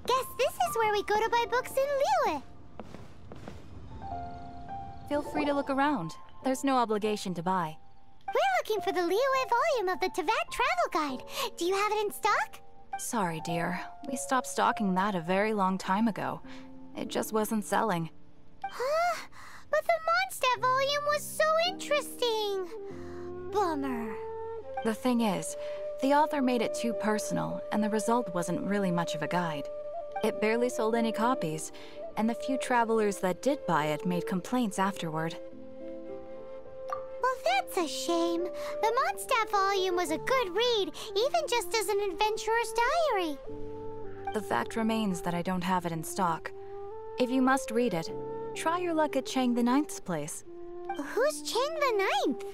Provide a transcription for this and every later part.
Guess this is where we go to buy books in Liyue. Feel free to look around. There's no obligation to buy. We're looking for the Liyue volume of the Teyvat Travel Guide. Do you have it in stock? Sorry, dear. We stopped stocking that a very long time ago. It just wasn't selling. Huh? But the Mondstadt volume was so interesting. Bummer. The thing is, the author made it too personal, and the result wasn't really much of a guide. It barely sold any copies, and the few travelers that did buy it made complaints afterward. Well, that's a shame. The Mondstadt volume was a good read, even just as an adventurer's diary. The fact remains that I don't have it in stock. If you must read it, try your luck at Chang the Ninth's place. Who's Chang the Ninth?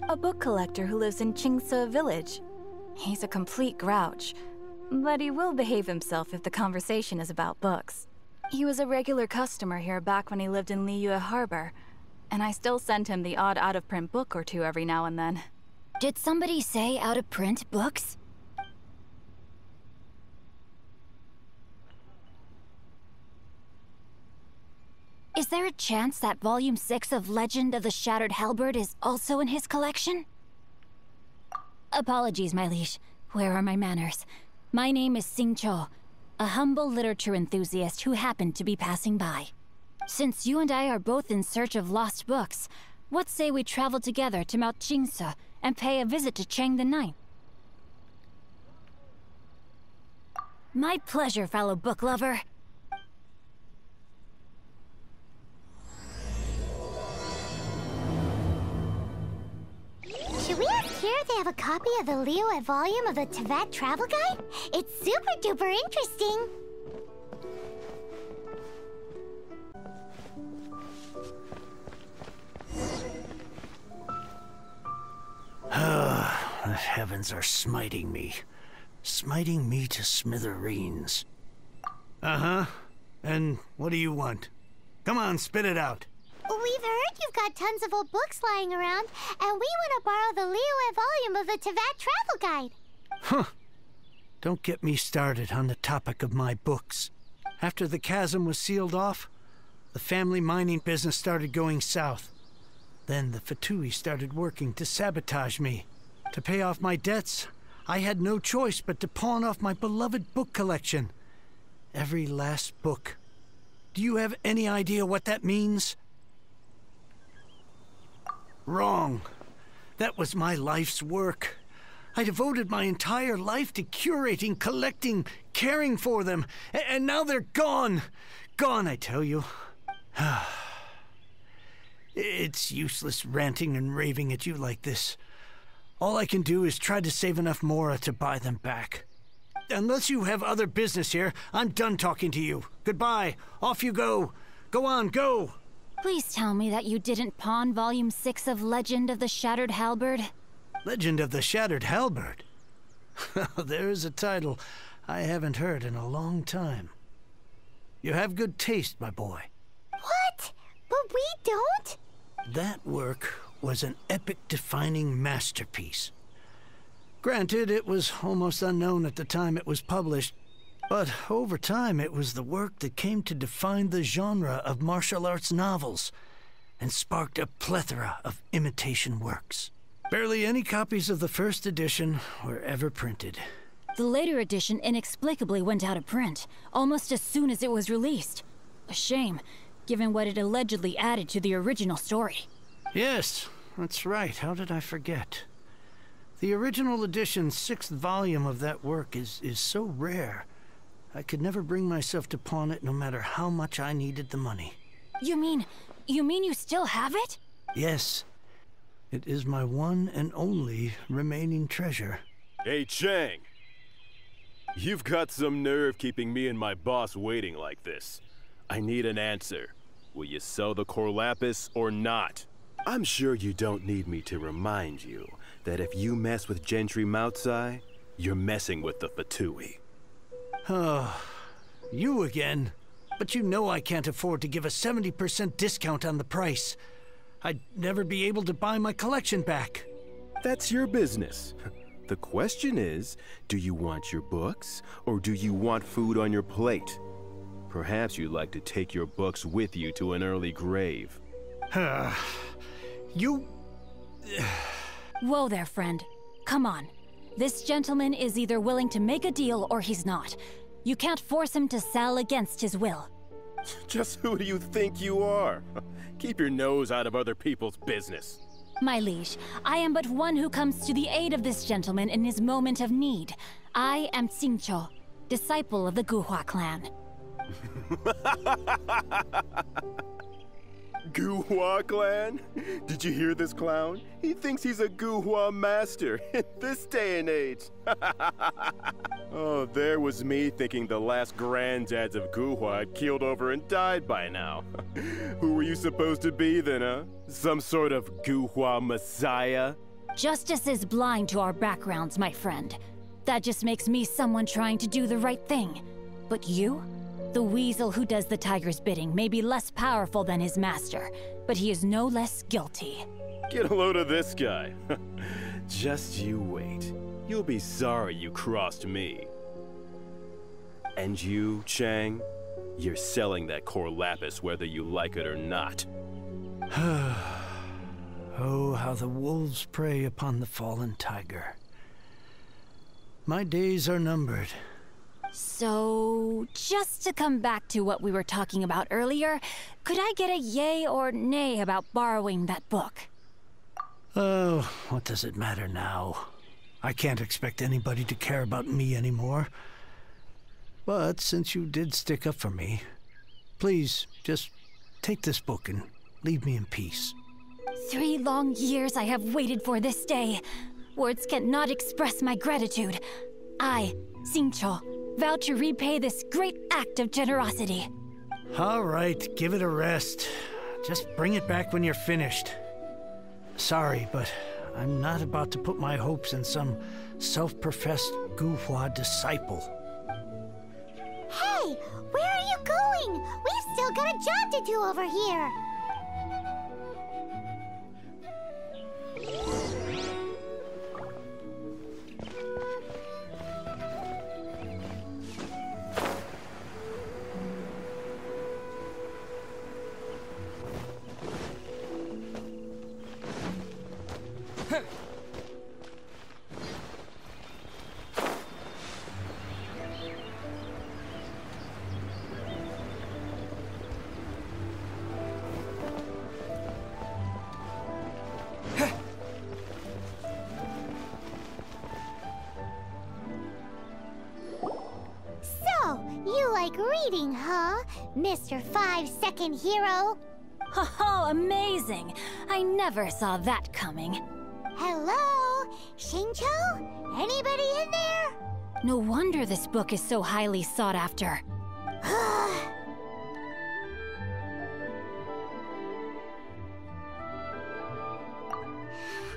A book collector who lives in Qingce village. He's a complete grouch, but he will behave himself if the conversation is about books. He was a regular customer here back when he lived in Liyue Harbor, and I still send him the odd out-of-print book or two every now and then. Did somebody say out-of-print books? Is there a chance that Volume 6 of Legend of the Shattered Halberd is also in his collection? Apologies, my liege. Where are my manners? My name is Sing Cho, a humble literature enthusiast who happened to be passing by. Since you and I are both in search of lost books, what say we travel together to Mount Qingce and pay a visit to Chang the Ninth? My pleasure, fellow book lover. Should we ask here if they have a copy of the Liyue volume of the Teyvat Travel Guide? It's super duper interesting. The heavens are smiting me to smithereens. Uh-huh. And what do you want? Come on, spit it out. We've heard you've got tons of old books lying around, and we want to borrow the Liyue volume of the Teyvat Travel Guide. Huh. Don't get me started on the topic of my books. After the chasm was sealed off, the family mining business started going south. Then the Fatui started working to sabotage me. To pay off my debts, I had no choice but to pawn off my beloved book collection. Every last book. Do you have any idea what that means? Wrong. That was my life's work. I devoted my entire life to curating, collecting, caring for them, and now they're gone. Gone, I tell you. It's useless ranting and raving at you like this. All I can do is try to save enough mora to buy them back. Unless you have other business here, I'm done talking to you. Goodbye. Off you go. Go on, go. Please tell me that you didn't pawn Volume 6 of Legend of the Shattered Halberd. Legend of the Shattered Halberd? There's a title I haven't heard in a long time. You have good taste, my boy. What? But we don't? That work was an epic-defining masterpiece. Granted, it was almost unknown at the time it was published, but over time it was the work that came to define the genre of martial arts novels and sparked a plethora of imitation works. Barely any copies of the first edition were ever printed. The later edition inexplicably went out of print, almost as soon as it was released. A shame, given what it allegedly added to the original story. Yes, that's right. How did I forget? The original edition's 6th volume of that work is so rare. I could never bring myself to pawn it no matter how much I needed the money. You mean you still have it? Yes. It is my one and only remaining treasure. Hey, Chang. You've got some nerve keeping me and my boss waiting like this. I need an answer. Will you sell the core lapis or not? I'm sure you don't need me to remind you that if you mess with Gentry Moutsai, you're messing with the Fatui. Oh, you again. But you know I can't afford to give a 70% discount on the price. I'd never be able to buy my collection back. That's your business. The question is, do you want your books, or do you want food on your plate? Perhaps you'd like to take your books with you to an early grave. You... Whoa there, friend. Come on. This gentleman is either willing to make a deal or he's not. You can't force him to sell against his will. Just who do you think you are? Keep your nose out of other people's business. My liege, I am but one who comes to the aid of this gentleman in his moment of need. I am Xingqiu, disciple of the Guhua clan. Guhua clan? Did you hear this clown? He thinks he's a Guhua master in this day and age. Oh, there was me thinking the last granddads of Guhua had keeled over and died by now. Who were you supposed to be then, huh? Some sort of Guhua messiah? Justice is blind to our backgrounds, my friend. That just makes me someone trying to do the right thing. But you? The weasel who does the tiger's bidding may be less powerful than his master, but he is no less guilty. Get a load of this guy. Just you wait. You'll be sorry you crossed me. And you, Chang? You're selling that core lapis whether you like it or not. Oh, how the wolves prey upon the fallen tiger. My days are numbered. So, just to come back to what we were talking about earlier, could I get a yay or nay about borrowing that book? Oh, what does it matter now? I can't expect anybody to care about me anymore. But since you did stick up for me, please, just take this book and leave me in peace. 3 long years I have waited for this day. Words cannot express my gratitude. I, Xingqiu, vow to repay this great act of generosity. All right, give it a rest. Just bring it back when you're finished. Sorry, but I'm not about to put my hopes in some self-professed Guhua disciple. Hey, where are you going? We've still got a job to do over here. Like reading, huh, Mr. 5-second hero? Oh, amazing! I never saw that coming. Hello? Xingqiu? Anybody in there? No wonder this book is so highly sought after.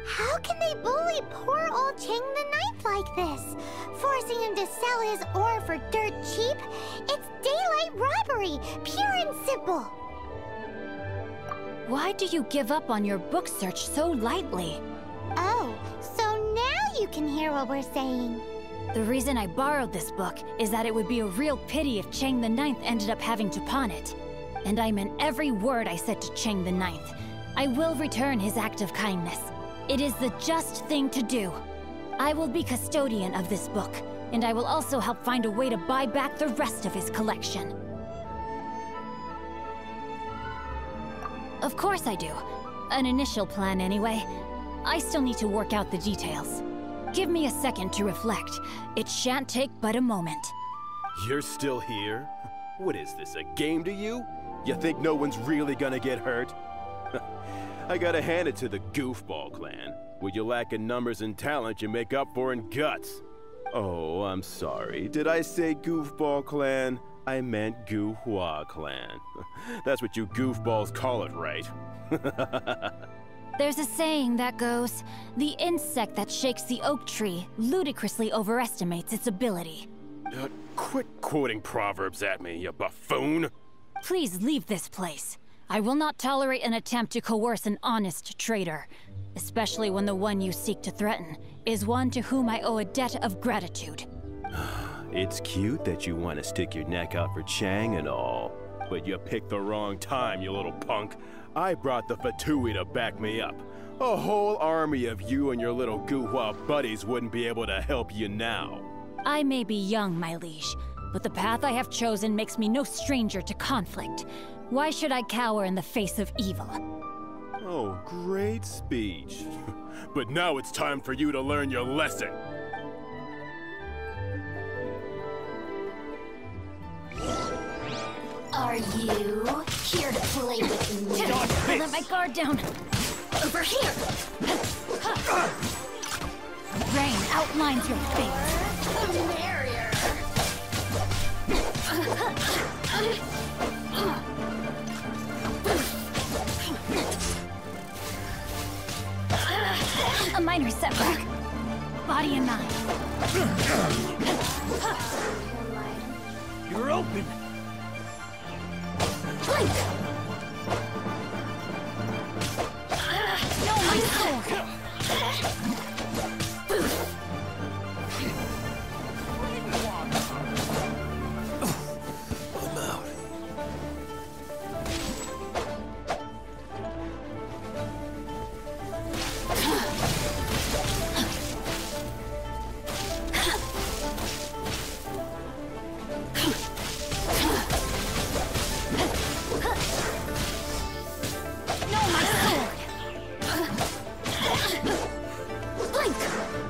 How can they bully poor old Chang the Ninth like this? Forcing him to sell his ore for dirt cheap? It's daylight robbery, pure and simple. Why do you give up on your book search so lightly? Oh, so now you can hear what we're saying. The reason I borrowed this book is that it would be a real pity if Chang the Ninth ended up having to pawn it. And I meant every word I said to Chang the Ninth. I will return his act of kindness. It is the just thing to do. I will be custodian of this book, and I will also help find a way to buy back the rest of his collection. Of course I do. An initial plan anyway. I still need to work out the details. Give me a second to reflect. It shan't take but a moment. You're still here? What is this, a game to you? You think no one's really gonna get hurt? I gotta hand it to the Goofball clan. What you lack in numbers and talent, you make up for in guts. Oh, I'm sorry. Did I say Goofball clan? I meant Guhua clan. That's what you goofballs call it, right? There's a saying that goes, the insect that shakes the oak tree ludicrously overestimates its ability. Quit quoting proverbs at me, you buffoon! Please leave this place. I will not tolerate an attempt to coerce an honest trader, especially when the one you seek to threaten is one to whom I owe a debt of gratitude. It's cute that you want to stick your neck out for Chang and all, but you picked the wrong time, you little punk. I brought the Fatui to back me up. A whole army of you and your little Guhua buddies wouldn't be able to help you now. I may be young, my liege, but the path I have chosen makes me no stranger to conflict. Why should I cower in the face of evil? Oh, great speech. But now it's time for you to learn your lesson. Are you here to play with me? I let my guard down. Over here! Rain outlines your fate. The merrier. A minor setback. Body and mind. You're open. Blink! No, my sword! I'm out.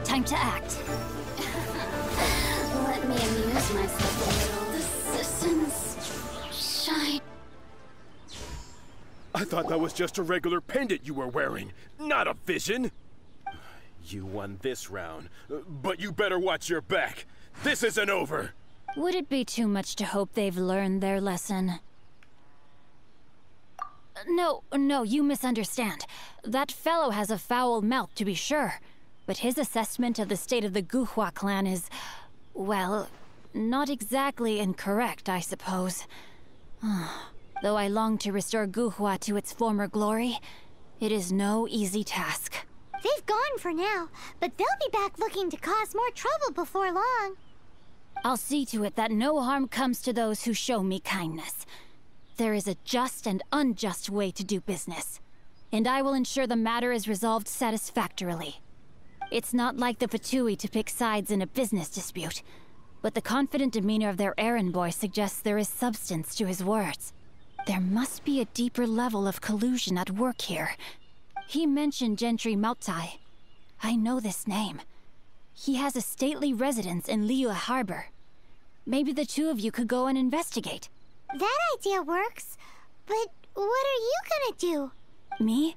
Time to act. Let me amuse myself a little. The systems shine. I thought that was just a regular pendant you were wearing, not a vision. You won this round, but you better watch your back. This isn't over. Would it be too much to hope they've learned their lesson? No, you misunderstand. That fellow has a foul mouth, to be sure. But his assessment of the state of the Guhua clan is, well, not exactly incorrect, I suppose. Though I long to restore Guhua to its former glory, it is no easy task. They've gone for now, but they'll be back looking to cause more trouble before long. I'll see to it that no harm comes to those who show me kindness. There is a just and unjust way to do business, and I will ensure the matter is resolved satisfactorily. It's not like the Fatui to pick sides in a business dispute, but the confident demeanor of their errand boy suggests there is substance to his words. There must be a deeper level of collusion at work here. He mentioned Gentry Mautai. I know this name. He has a stately residence in Liyue Harbor. Maybe the two of you could go and investigate. That idea works, but what are you gonna do? Me?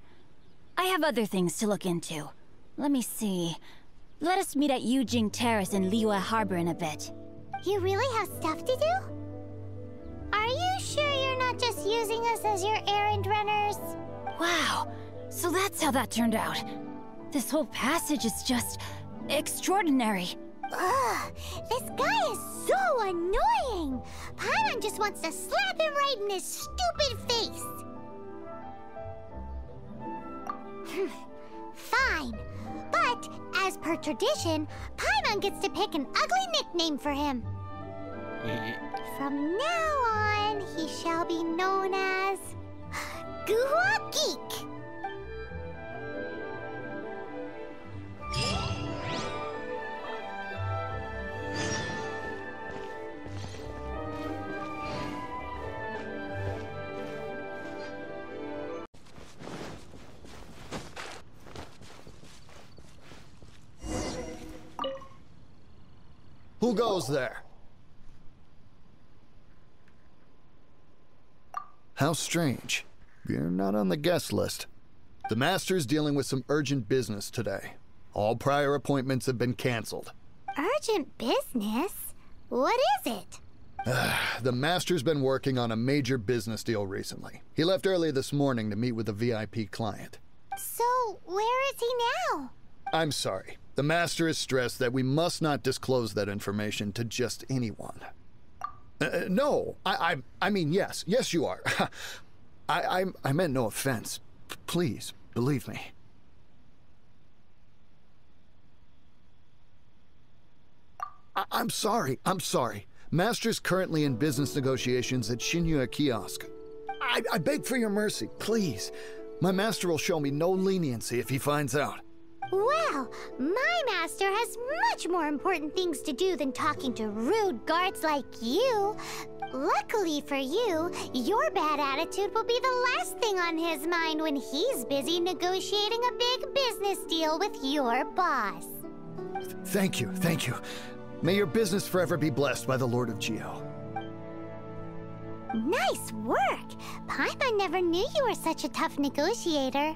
I have other things to look into. Let me see. Let us meet at Yujing Terrace in Liyue Harbor in a bit. You really have stuff to do? Are you sure you're not just using us as your errand runners? Wow, so that's how that turned out. This whole passage is just extraordinary. Ugh, this guy is so annoying! Paimon just wants to slap him right in his stupid face! Fine, but as per tradition, Paimon gets to pick an ugly nickname for him. From now on, he shall be known as Guhua Geek. Who goes there? How strange. You're not on the guest list. The Master's dealing with some urgent business today. All prior appointments have been canceled. Urgent business? What is it? The Master's been working on a major business deal recently. He left early this morning to meet with a VIP client. So, where is he now? I'm sorry. The Master is stressed that we must not disclose that information to just anyone. No, I mean, yes. Yes, you are. I meant no offense. Please, believe me. I'm sorry. Master's currently in business negotiations at Shinya Kiosk. I beg for your mercy, please. My master will show me no leniency if he finds out. Well, my master has much more important things to do than talking to rude guards like you. Luckily for you, your bad attitude will be the last thing on his mind when he's busy negotiating a big business deal with your boss. Thank you. May your business forever be blessed by the Lord of Geo. Nice work! Paimon never knew you were such a tough negotiator.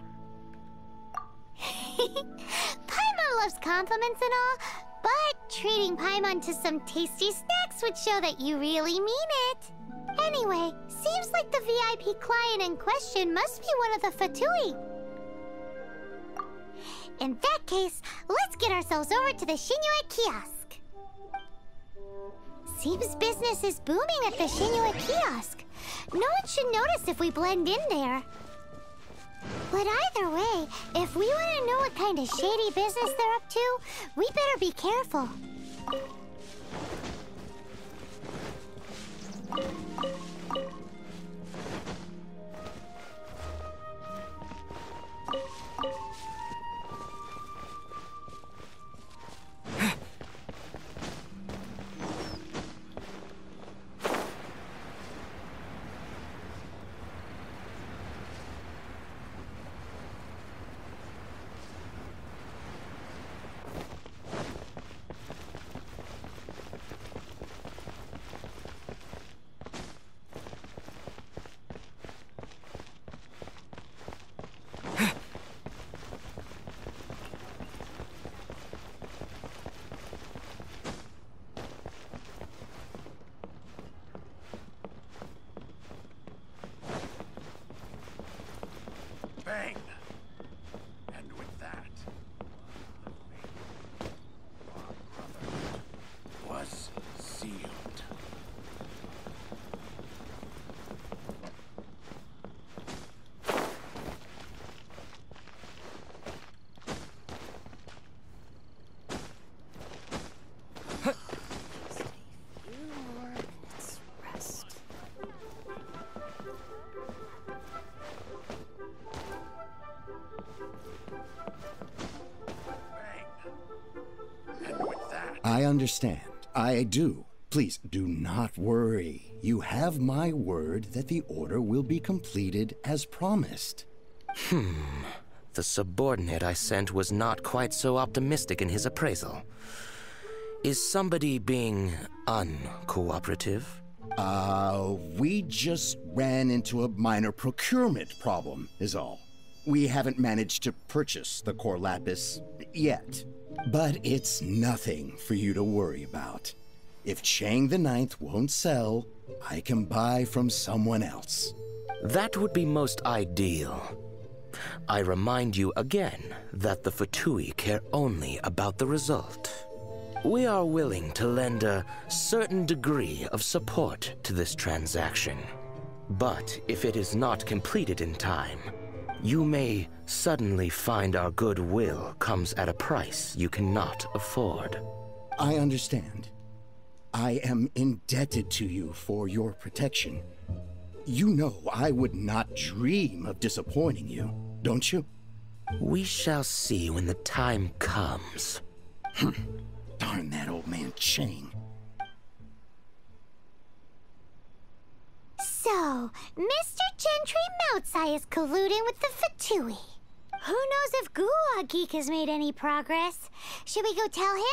Paimon loves compliments and all, but treating Paimon to some tasty snacks would show that you really mean it. Anyway, seems like the VIP client in question must be one of the Fatui. In that case, let's get ourselves over to the Shinua Kiosk. Seems business is booming at the Shinua Kiosk. No one should notice if we blend in there. But either way, if we want to know what kind of shady business they're up to, we better be careful. Bang! And with that, was sealed. I understand. I do. Please do not worry. You have my word that the order will be completed as promised. The subordinate I sent was not quite so optimistic in his appraisal. Is somebody being uncooperative? We just ran into a minor procurement problem, is all. We haven't managed to purchase the core lapis yet. But it's nothing for you to worry about. If Chang the Ninth won't sell, I can buy from someone else. That would be most ideal. I remind you again that the Fatui care only about the result. We are willing to lend a certain degree of support to this transaction. But if it is not completed in time, you may suddenly find our goodwill comes at a price you cannot afford. I understand. I am indebted to you for your protection. You know I would not dream of disappointing you, don't you? We shall see when the time comes. Darn that old man Chang. So, Mr. Gentry Moutsai is colluding with the Fatui. Who knows if Gulag Geek has made any progress? Should we go tell him?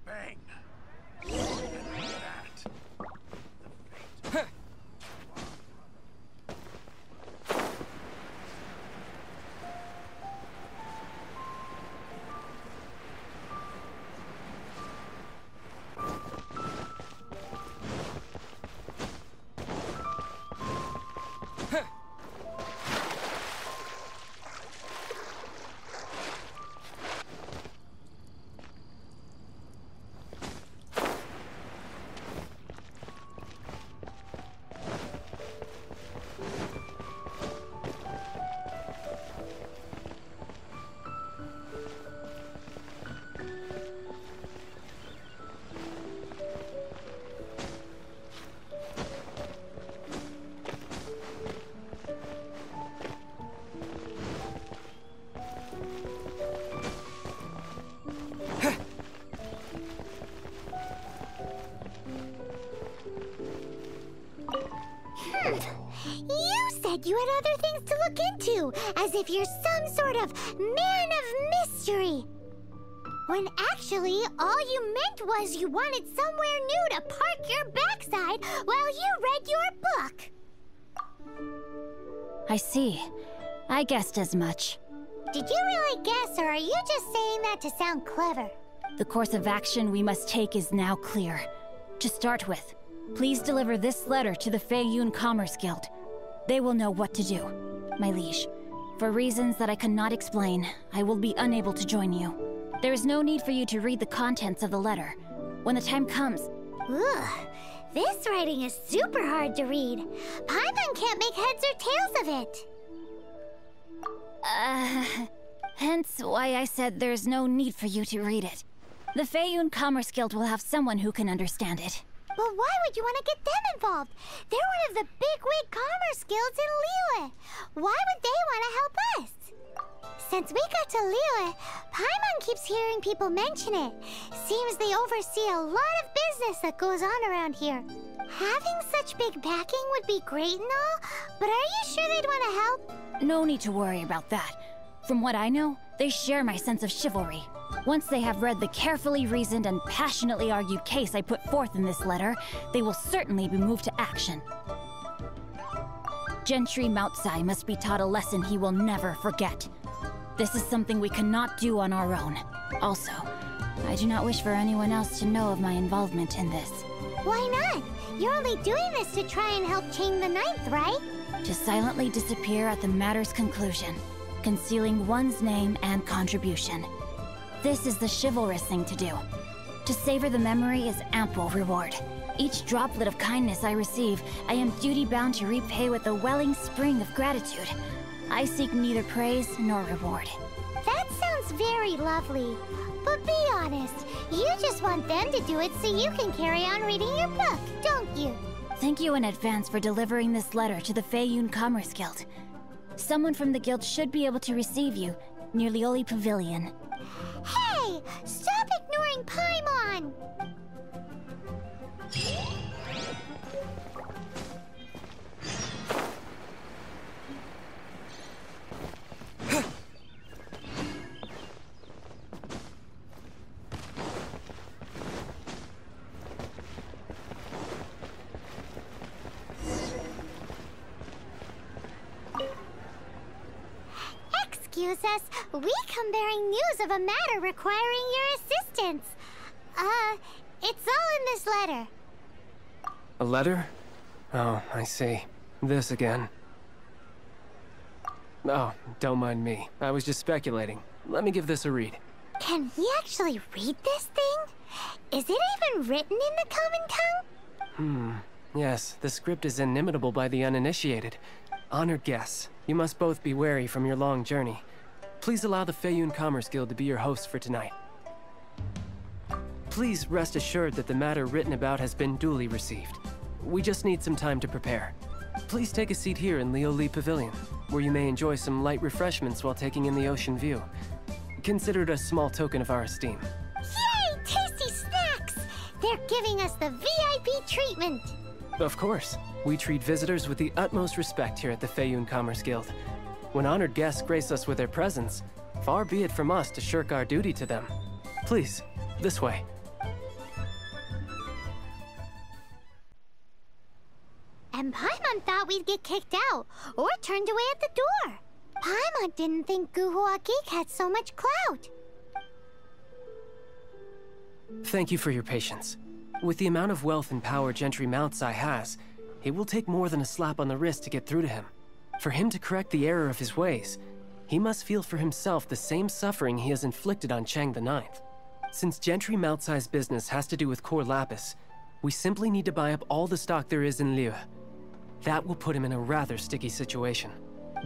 Bang! You said you had other things to look into, as if you're some sort of man of mystery. When actually, all you meant was you wanted somewhere new to park your backside while you read your book. I see. I guessed as much. Did you really guess, or are you just saying that to sound clever? The course of action we must take is now clear. To start with, please deliver this letter to the Feiyun Commerce Guild. They will know what to do. My liege, for reasons that I cannot explain, I will be unable to join you. There is no need for you to read the contents of the letter. When the time comes... Ugh, this writing is super hard to read. Paimon can't make heads or tails of it. Hence why I said there's no need for you to read it. The Feiyun Commerce Guild will have someone who can understand it. But why would you want to get them involved? They're one of the bigwig commerce guilds in Liyue. Why would they want to help us? Since we got to Liyue, Paimon keeps hearing people mention it. Seems they oversee a lot of business that goes on around here. Having such big backing would be great and all, but are you sure they'd want to help? No need to worry about that. From what I know, they share my sense of chivalry. Once they have read the carefully reasoned and passionately argued case I put forth in this letter, they will certainly be moved to action. Gentry Moutsai must be taught a lesson he will never forget. This is something we cannot do on our own. Also, I do not wish for anyone else to know of my involvement in this. Why not? You're only doing this to try and help Chang the Ninth, right? To silently disappear at the matter's conclusion, concealing one's name and contribution. This is the chivalrous thing to do. To savor the memory is ample reward. Each droplet of kindness I receive, I am duty-bound to repay with a welling spring of gratitude. I seek neither praise nor reward. That sounds very lovely. But be honest, you just want them to do it so you can carry on reading your book, don't you? Thank you in advance for delivering this letter to the Feiyun Commerce Guild. Someone from the guild should be able to receive you near Lioli Pavilion. Hey! Stop ignoring Paimon! Excuse us, we come bearing news of a matter requiring your assistance. It's all in this letter. A letter? Oh, I see. This again. Oh, don't mind me. I was just speculating. Let me give this a read. Can we actually read this thing? Is it even written in the common tongue? Yes, the script is inimitable by the uninitiated. Honored guests, you must both be wary from your long journey. Please allow the Feiyun Commerce Guild to be your hosts for tonight. Please rest assured that the matter written about has been duly received. We just need some time to prepare. Please take a seat here in Lioli Pavilion, where you may enjoy some light refreshments while taking in the ocean view. Consider it a small token of our esteem. Yay! Tasty snacks! They're giving us the VIP treatment! Of course. We treat visitors with the utmost respect here at the Feiyun Commerce Guild. When honored guests grace us with their presence, far be it from us to shirk our duty to them. Please, this way. And Paimon thought we'd get kicked out, or turned away at the door. Paimon didn't think Guhua Geek had so much clout. Thank you for your patience. With the amount of wealth and power Gentry Moutsai has, it will take more than a slap on the wrist to get through to him. For him to correct the error of his ways, he must feel for himself the same suffering he has inflicted on Chang the Ninth. Since Gentry Moutsai's business has to do with core lapis, we simply need to buy up all the stock there is in Liyue. That will put him in a rather sticky situation.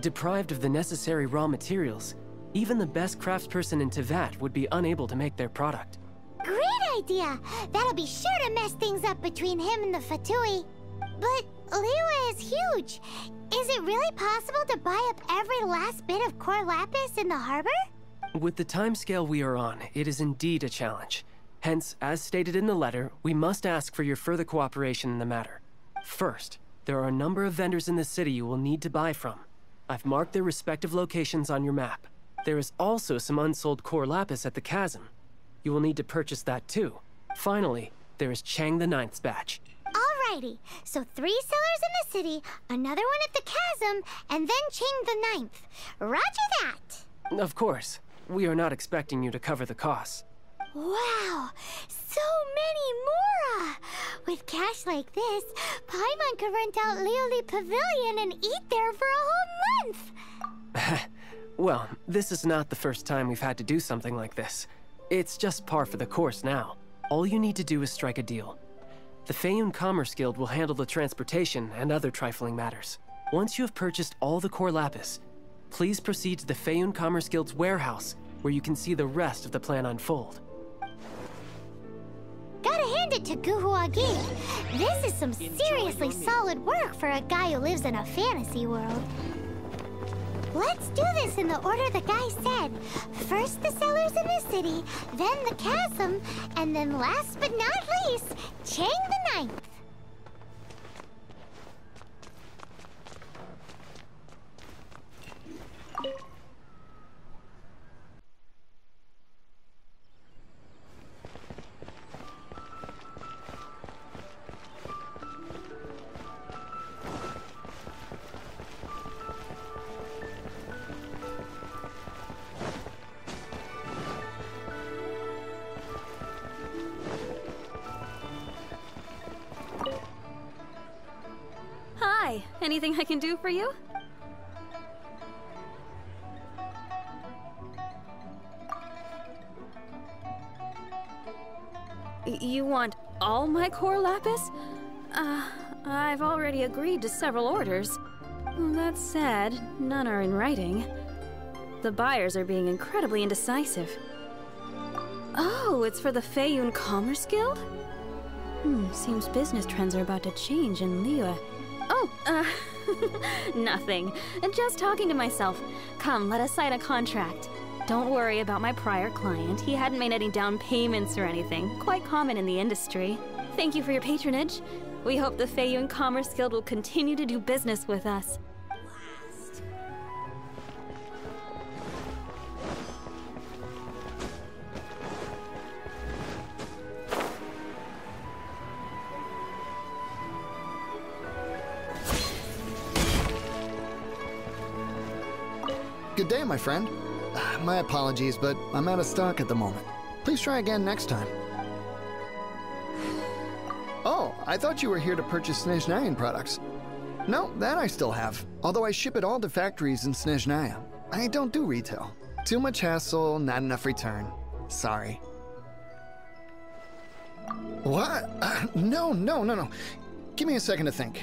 Deprived of the necessary raw materials, even the best craftsperson in Teyvat would be unable to make their product. Great idea! That'll be sure to mess things up between him and the Fatui. But Liyue is huge. Is it really possible to buy up every last bit of core lapis in the harbor? With the timescale we are on, it is indeed a challenge. Hence, as stated in the letter, we must ask for your further cooperation in the matter. First, There are a number of vendors in the city you will need to buy from. I've marked their respective locations on your map. There is also some unsold core lapis at the chasm. You will need to purchase that too. Finally, there is Chang the Ninth's batch. Alrighty, so 3 sellers in the city, another one at the chasm, and then Chang the Ninth. Roger that! Of course. We are not expecting you to cover the costs. Wow, so many Mora! With cash like this, Paimon could rent out Lioli Pavilion and eat there for a whole month! Well, this is not the first time we've had to do something like this. It's just par for the course now. All you need to do is strike a deal. The Feiyun Commerce Guild will handle the transportation and other trifling matters. Once you have purchased all the core lapis, please proceed to the Feiyun Commerce Guild's warehouse, where you can see the rest of the plan unfold. Gotta hand it to Guhuagi. This is some seriously solid work for a guy who lives in a fantasy world. Let's do this in the order the guy said. First the sellers in the city, then the chasm, and then last but not least, Chang the Ninth. Hi, anything I can do for you? You want all my core lapis? I've already agreed to several orders. That said, none are in writing. The buyers are being incredibly indecisive. Oh, it's for the Feiyun Commerce Guild? Seems business trends are about to change in Liyue. Oh, nothing. Just talking to myself. Come, let us sign a contract. Don't worry about my prior client. He hadn't made any down payments or anything. Quite common in the industry. Thank you for your patronage. We hope the Feiyun Commerce Guild will continue to do business with us. Good day, my friend. My apologies, but I'm out of stock at the moment. Please try again next time. Oh, I thought you were here to purchase Snezhnayan products. No, that I still have. Although I ship it all to factories in Snezhnaya. I don't do retail. Too much hassle, not enough return. Sorry. What? No. Give me a second to think.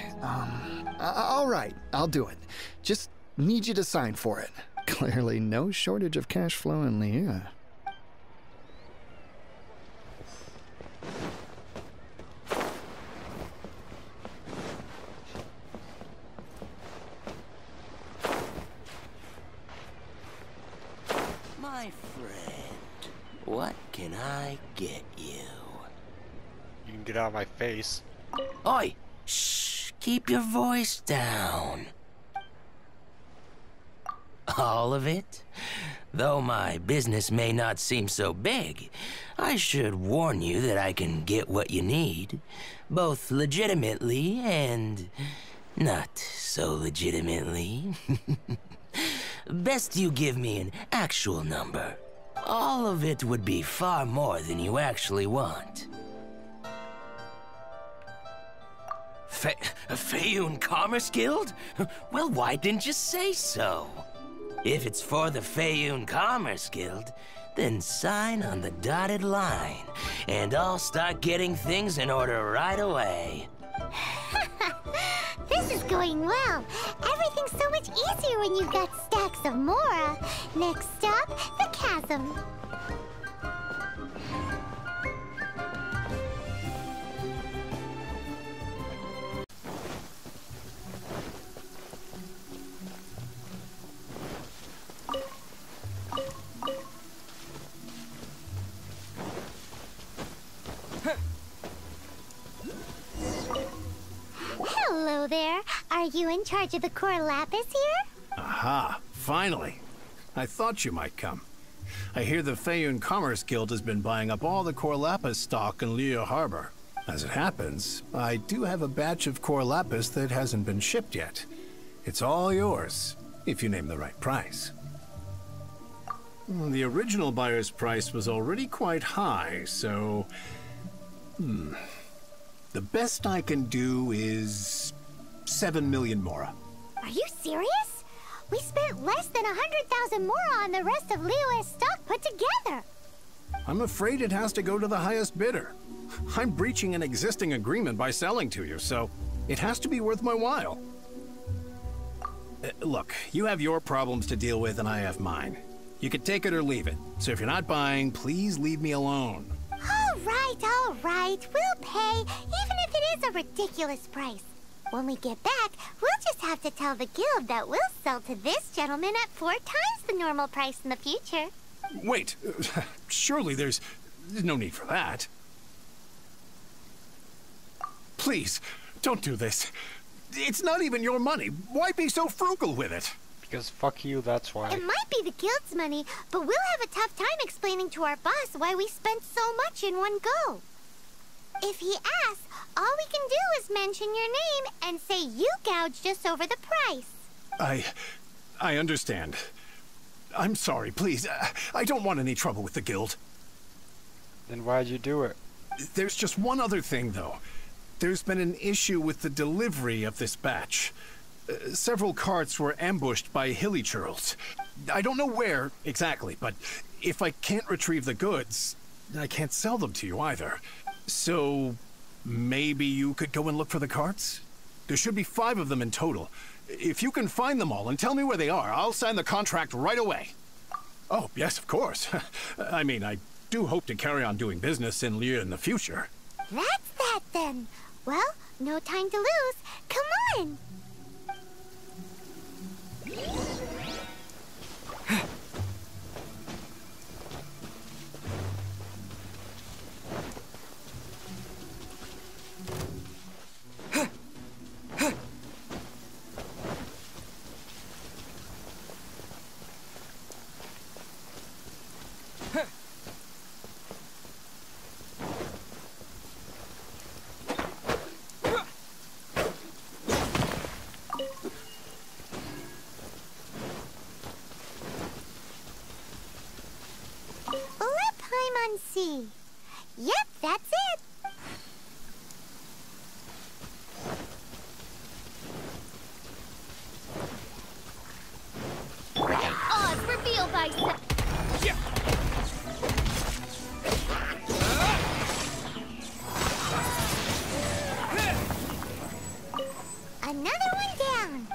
All right, I'll do it. Just need you to sign for it. Clearly no shortage of cash flow in Liyue. My friend, what can I get you? You can get out of my face. Oi! Shh! Keep your voice down. All of it? Though my business may not seem so big, I should warn you that I can get what you need, both legitimately and not so legitimately. Best you give me an actual number. All of it would be far more than you actually want. Feiyun Commerce Guild? Well, why didn't you say so? If it's for the Feiyun Commerce Guild, then sign on the dotted line, and I'll start getting things in order right away. This is going well. Everything's so much easier when you've got stacks of Mora. Next stop, the chasm. Hello there. Are you in charge of the core lapis here? Aha, finally. I thought you might come. I hear the Feiyun Commerce Guild has been buying up all the core lapis stock in Liyue Harbor. As it happens, I do have a batch of core lapis that hasn't been shipped yet. It's all yours, if you name the right price. The original buyer's price was already quite high, so... The best I can do is 7 million mora. Are you serious? We spent less than 100,000 mora on the rest of Liyue's stock put together. I'm afraid it has to go to the highest bidder. I'm breaching an existing agreement by selling to you, so it has to be worth my while. Look, you have your problems to deal with and I have mine. You can take it or leave it. So if you're not buying, please leave me alone. All right. We'll pay, even if it is a ridiculous price. When we get back, we'll just have to tell the guild that we'll sell to this gentleman at 4 times the normal price in the future. Wait, surely there's no need for that. Please, don't do this. It's not even your money. Why be so frugal with it? Because fuck you, that's why. It might be the guild's money, but we'll have a tough time explaining to our boss why we spent so much in one go. If he asks, all we can do is mention your name and say you gouged us over the price. I understand. I'm sorry, please. I don't want any trouble with the guild. Then why'd you do it? There's just one other thing, though. There's been an issue with the delivery of this batch. Several carts were ambushed by hilly churls. I don't know where exactly, but if I can't retrieve the goods, I can't sell them to you either. So maybe you could go and look for the carts? There should be 5 of them in total. If you can find them all and tell me where they are, I'll sign the contract right away. Oh, yes, of course. I mean, I do hope to carry on doing business in Liyue in the future. That's that then. Well, no time to lose. Come on! See. Yep, that's it. Oz, reveal thyself. Yeah. Another one down.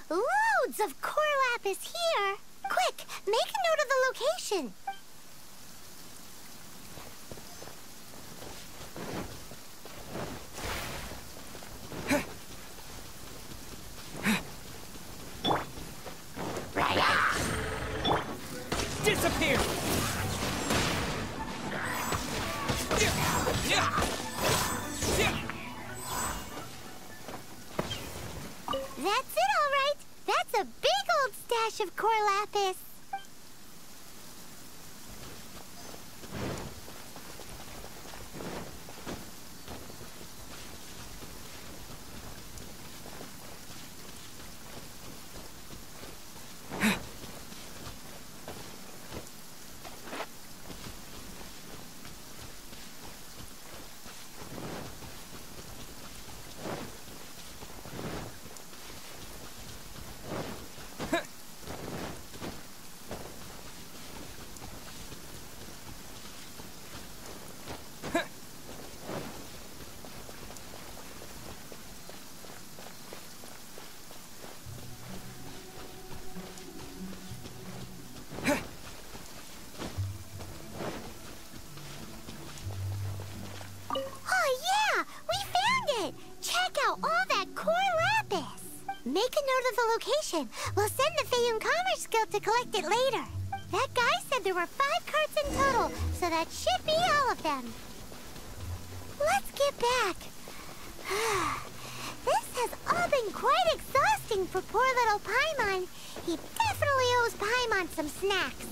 Loads of core lapis here. Quick, make a note of the location. Disappear. That's it, all right. That's a big old stash of core lapis. check out all that core lapis. Make a note of the location. We'll send the Feiyun Commerce Guild to collect it later. That guy said there were 5 carts in total, so that should be all of them. Let's get back. This has all been quite exhausting for poor little Paimon. He definitely owes Paimon some snacks.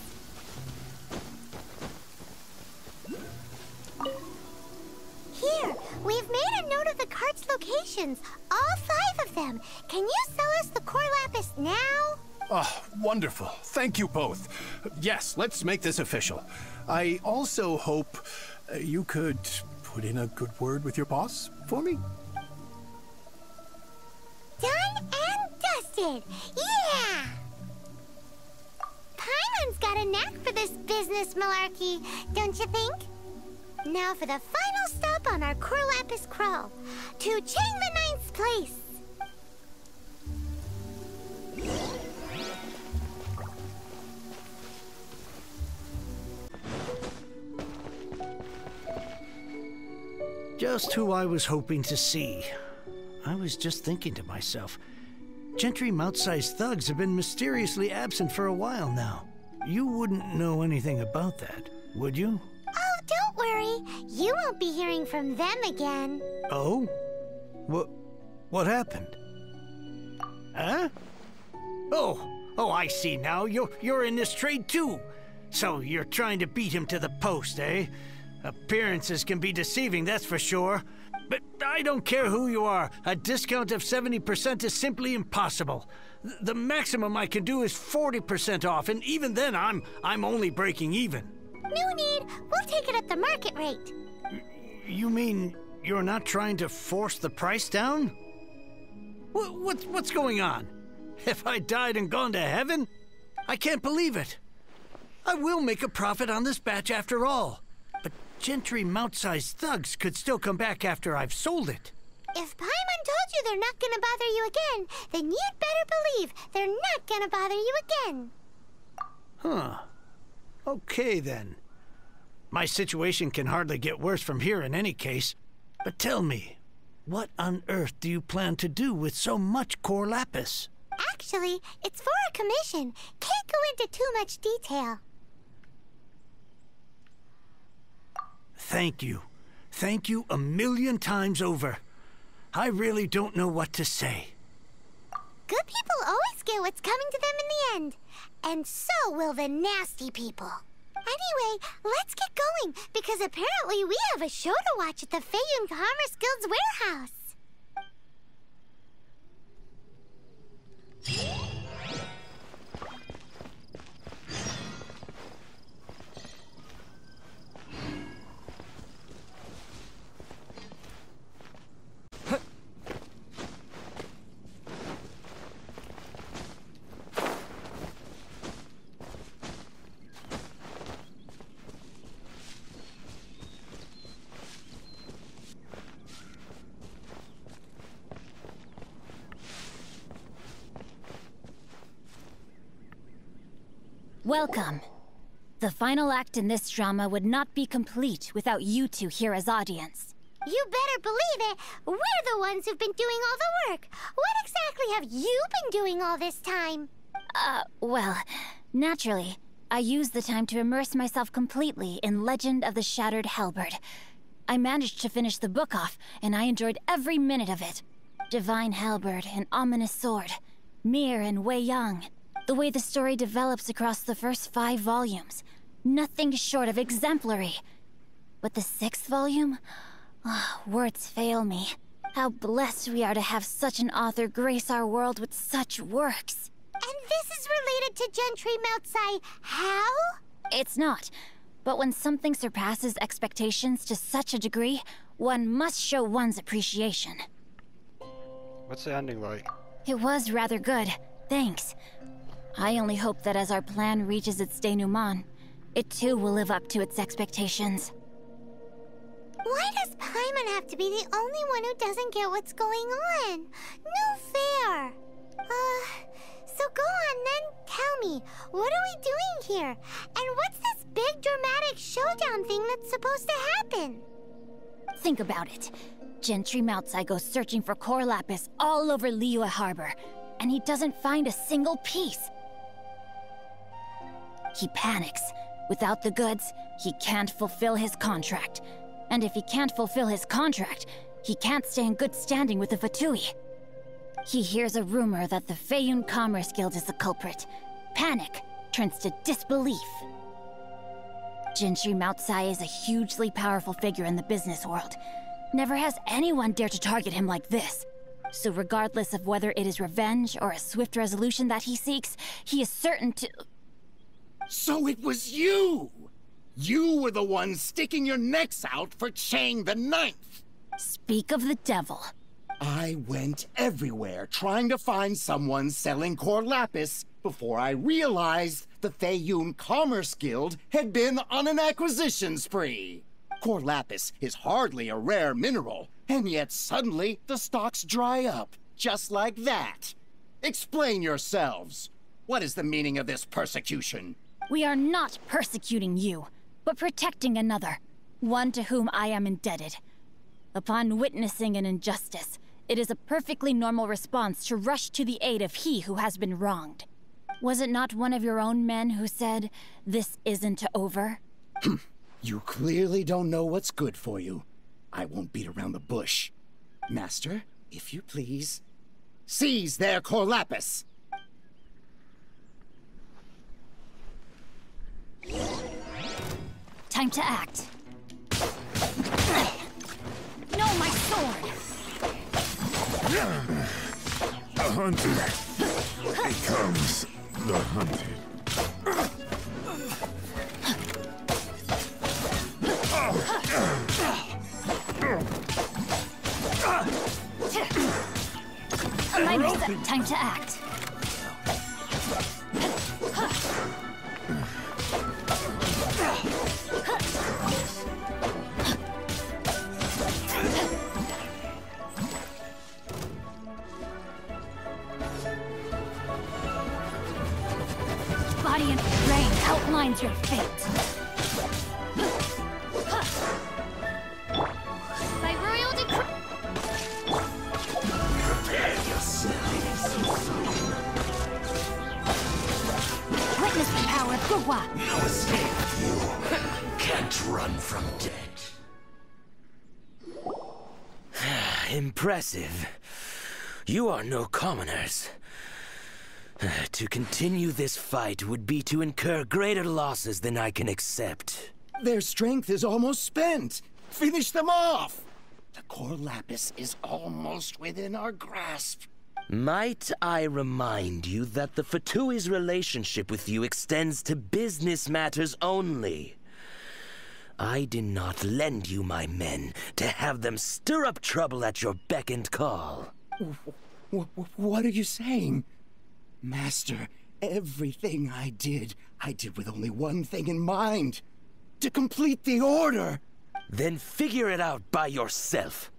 Here, we've made a note of the cart's locations. All 5 of them. Can you sell us the core lapis now? Oh, wonderful. Thank you both. Yes, let's make this official. I also hope you could put in a good word with your boss for me. Done and dusted. Yeah! Paimon's got a knack for this business malarkey, don't you think? Now for the final stop on our core lapis crawl, to Chang the Ninth's place. Just who I was hoping to see. I was just thinking to myself, Gentry mouth-sized thugs have been mysteriously absent for a while now. You wouldn't know anything about that, would you? Oh, don't worry. You won't be hearing from them again. Oh? What happened? Huh? Oh, I see now. You're in this trade too. So you're trying to beat him to the post, eh? Appearances can be deceiving, that's for sure. But I don't care who you are. A discount of 70% is simply impossible. The maximum I can do is 40% off, and even then I'm only breaking even. No need. We'll take it at the market rate. You mean you're not trying to force the price down? What's going on? Have I died and gone to heaven? I can't believe it. I will make a profit on this batch after all. But Gentry mouth-sized thugs could still come back after I've sold it. If Paimon told you they're not gonna bother you again, then you'd better believe they're not gonna bother you again. Huh. Okay, then. My situation can hardly get worse from here in any case. But tell me, what on earth do you plan to do with so much core lapis? Actually, it's for a commission. Can't go into too much detail. Thank you. Thank you a million times over. I really don't know what to say. Good people always get what's coming to them in the end. And so will the nasty people. Anyway, let's get going, because apparently we have a show to watch at the Feiyun Commerce Guild's warehouse. Welcome. The final act in this drama would not be complete without you two here as audience. You better believe it. We're the ones who've been doing all the work. What exactly have you been doing all this time? Well, naturally, I used the time to immerse myself completely in Legend of the Shattered Halberd. I managed to finish the book off, and I enjoyed every minute of it. Divine Halberd, an ominous sword. Mir and Wei Yang. The way the story develops across the first 5 volumes. Nothing short of exemplary. But the 6th volume? Words fail me. How blessed we are to have such an author grace our world with such works. And this is related to Gentry Moutsai how? It's not. But when something surpasses expectations to such a degree, one must show one's appreciation. What's the ending like? It was rather good. Thanks. I only hope that as our plan reaches its denouement, it too will live up to its expectations. Why does Paimon have to be the only one who doesn't get what's going on? No fair. So go on then, tell me, what are we doing here? And what's this big dramatic showdown thing that's supposed to happen? Think about it. Gentry Moutsai goes searching for core lapis all over Liyue Harbor, and he doesn't find a single piece. He panics. Without the goods, he can't fulfill his contract. And if he can't fulfill his contract, he can't stay in good standing with the Fatui. He hears a rumor that the Feiyun Commerce Guild is the culprit. Panic turns to disbelief. Gentry Moutsai is a hugely powerful figure in the business world. Never has anyone dared to target him like this. So regardless of whether it is revenge or a swift resolution that he seeks, he is certain to... So it was you! You were the one sticking your necks out for Chang the Ninth! Speak of the devil. I went everywhere trying to find someone selling core lapis before I realized the Feiyun Commerce Guild had been on an acquisition spree. Core lapis is hardly a rare mineral, and yet suddenly the stocks dry up, just like that. Explain yourselves. What is the meaning of this persecution? We are not persecuting you, but protecting another, one to whom I am indebted. Upon witnessing an injustice, it is a perfectly normal response to rush to the aid of he who has been wronged. Was it not one of your own men who said, "This isn't over"? You clearly don't know what's good for you. I won't beat around the bush. Master, if you please, seize their core lapis! Time to act. No, my sword! A hunter becomes the hunted. Minor set, time to act. Body and brain outlines your fate. By royal decree. Prepare yourselves. Witness the power of Guhua. No escape, you. Can't run from death. Impressive. You are no commoners. To continue this fight would be to incur greater losses than I can accept. Their strength is almost spent. Finish them off! The core lapis is almost within our grasp. Might I remind you that the Fatui's relationship with you extends to business matters only? I did not lend you my men to have them stir up trouble at your beck and call. What are you saying? Master, everything I did with only one thing in mind. To complete the order. Then figure it out by yourself.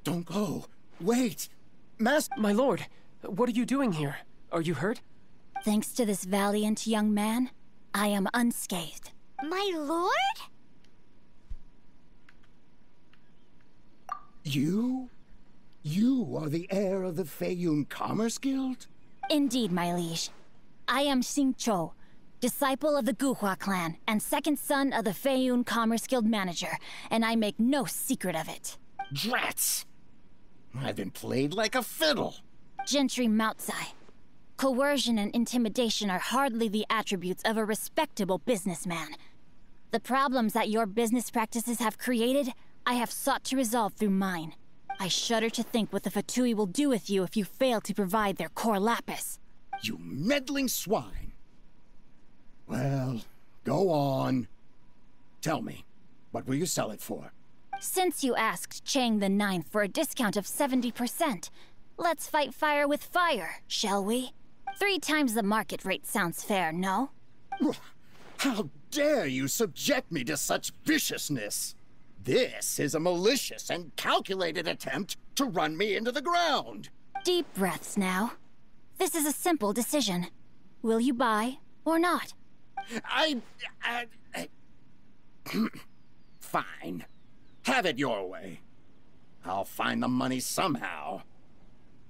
Don't go. Wait. Master... My lord, what are you doing here? Are you hurt? Thanks to this valiant young man, I am unscathed. My lord? You? You are the heir of the Feiyun Commerce Guild? Indeed, my liege. I am Xingqiu, disciple of the Guhua clan and second son of the Feiyun Commerce Guild manager, and I make no secret of it. Drats! I've been played like a fiddle. Gentry Moutsai. Coercion and intimidation are hardly the attributes of a respectable businessman. The problems that your business practices have created, I have sought to resolve through mine. I shudder to think what the Fatui will do with you if you fail to provide their core lapis. You meddling swine. Well, go on. Tell me, what will you sell it for? Since you asked Chang the Ninth for a discount of 70%, let's fight fire with fire, shall we? 3 times the market rate sounds fair, no? How dare you subject me to such viciousness? This is a malicious and calculated attempt to run me into the ground. Deep breaths now. This is a simple decision. Will you buy or not? Fine. Have it your way. I'll find the money somehow.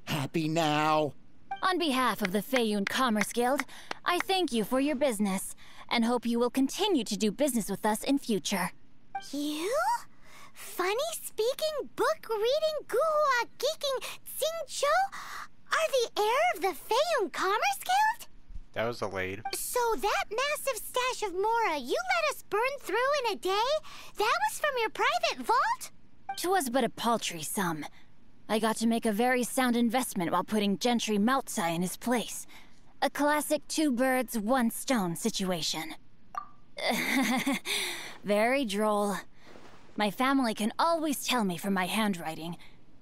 Happy now? On behalf of the Feiyun Commerce Guild, I thank you for your business, and hope you will continue to do business with us in future. You? Funny-speaking, book-reading, guhua geeking Xingqiu are the heir of the Feiyun Commerce Guild? That was delayed. So that massive stash of Mora you let us burn through in a day? That was from your private vault? 'Twas but a paltry sum. I got to make a very sound investment while putting Gentry Moutsai in his place. A classic two birds, one stone situation. Very droll. My family can always tell me from my handwriting.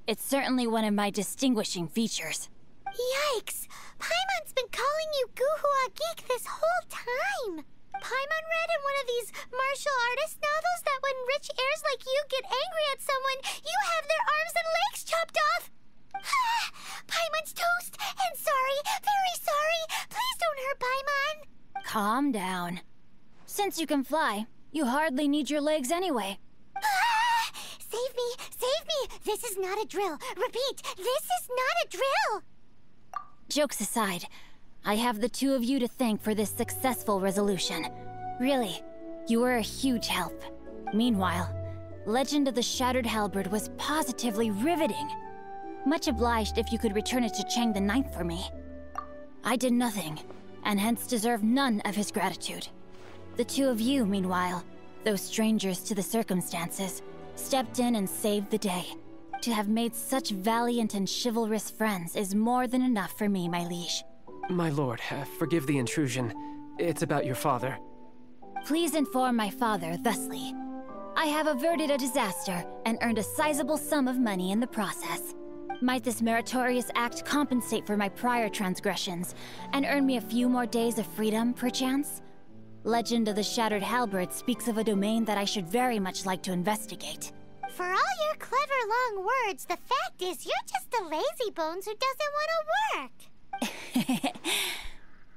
It's certainly one of my distinguishing features. Yikes! Paimon's been calling you Guhua Geek this whole time. Paimon read in one of these martial artist novels that when rich heirs like you get angry at someone, you have their arms and legs chopped off. Paimon's toast, and sorry, very sorry. Please don't hurt Paimon. Calm down. Since you can fly, you hardly need your legs anyway. Save me, save me. This is not a drill. Repeat, this is not a drill. Jokes aside, I have the two of you to thank for this successful resolution. Really, you were a huge help. Meanwhile, Legend of the Shattered Halberd was positively riveting. Much obliged if you could return it to Chang the Ninth for me. I did nothing, and hence deserve none of his gratitude. The two of you, meanwhile, though strangers to the circumstances, stepped in and saved the day. To have made such valiant and chivalrous friends is more than enough for me, my liege. My lord, forgive the intrusion. It's about your father. Please inform my father thusly. I have averted a disaster and earned a sizable sum of money in the process. Might this meritorious act compensate for my prior transgressions and earn me a few more days of freedom, perchance? Legend of the Shattered Halberd speaks of a domain that I should very much like to investigate. For all your clever long words, the fact is you're just a lazy bones who doesn't want to work.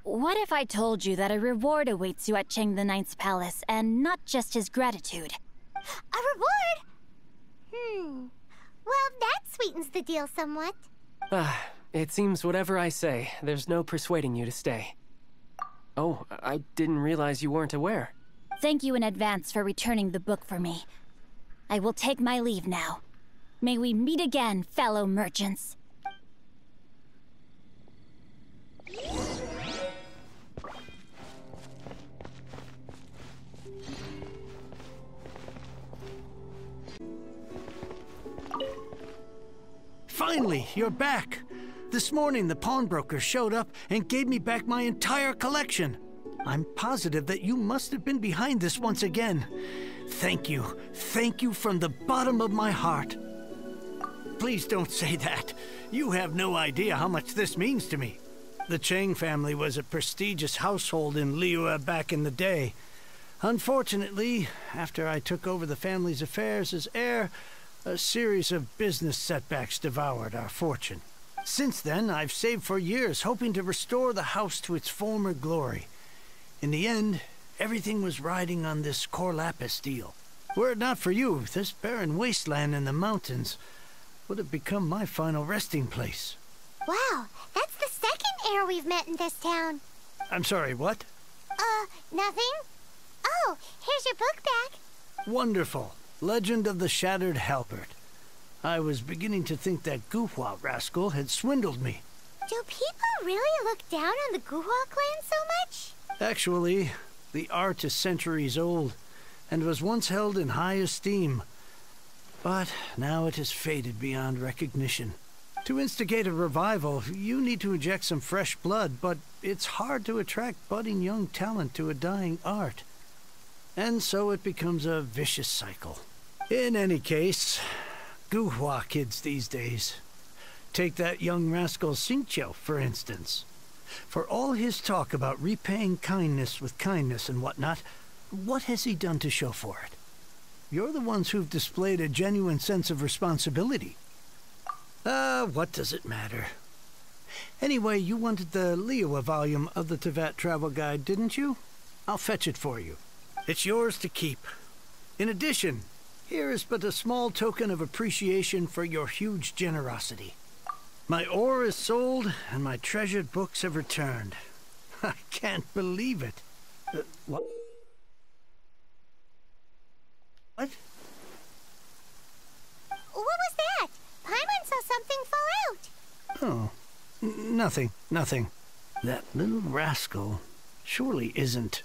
What if I told you that a reward awaits you at Chang the Ninth's palace, and not just his gratitude? A reward? Well, that sweetens the deal somewhat. It seems whatever I say, there's no persuading you to stay. Oh, I didn't realize you weren't aware. Thank you in advance for returning the book for me. I will take my leave now. May we meet again, fellow merchants. Finally, you're back. This morning, the pawnbroker showed up and gave me back my entire collection. I'm positive that you must have been behind this once again. Thank you from the bottom of my heart. Please don't say that. You have no idea how much this means to me. The Chang family was a prestigious household in Liyue back in the day. Unfortunately, after I took over the family's affairs as heir, a series of business setbacks devoured our fortune. Since then, I've saved for years, hoping to restore the house to its former glory. In the end, everything was riding on this Corlapis deal. Were it not for you, this barren wasteland in the mountains would have become my final resting place. Wow, that's the second heir we've met in this town. I'm sorry, what? Nothing? Oh, here's your book back. Wonderful. Legend of the Shattered Halberd. I was beginning to think that Guhua rascal had swindled me. Do people really look down on the Guhua clan so much? Actually, the art is centuries old, and was once held in high esteem. But now it has faded beyond recognition. To instigate a revival, you need to inject some fresh blood, but it's hard to attract budding young talent to a dying art. And so it becomes a vicious cycle. In any case, Guhua kids these days. Take that young rascal Xingqiu, for instance. For all his talk about repaying kindness with kindness and whatnot, what has he done to show for it? You're the ones who've displayed a genuine sense of responsibility. What does it matter? Anyway, you wanted the Liyue volume of the Teyvat Travel Guide, didn't you? I'll fetch it for you. It's yours to keep. In addition, Here is but a small token of appreciation for your huge generosity. My ore is sold, and my treasured books have returned. I can't believe it. What? What? What was that? Paimon saw something fall out. Oh, nothing. That little rascal surely isn't...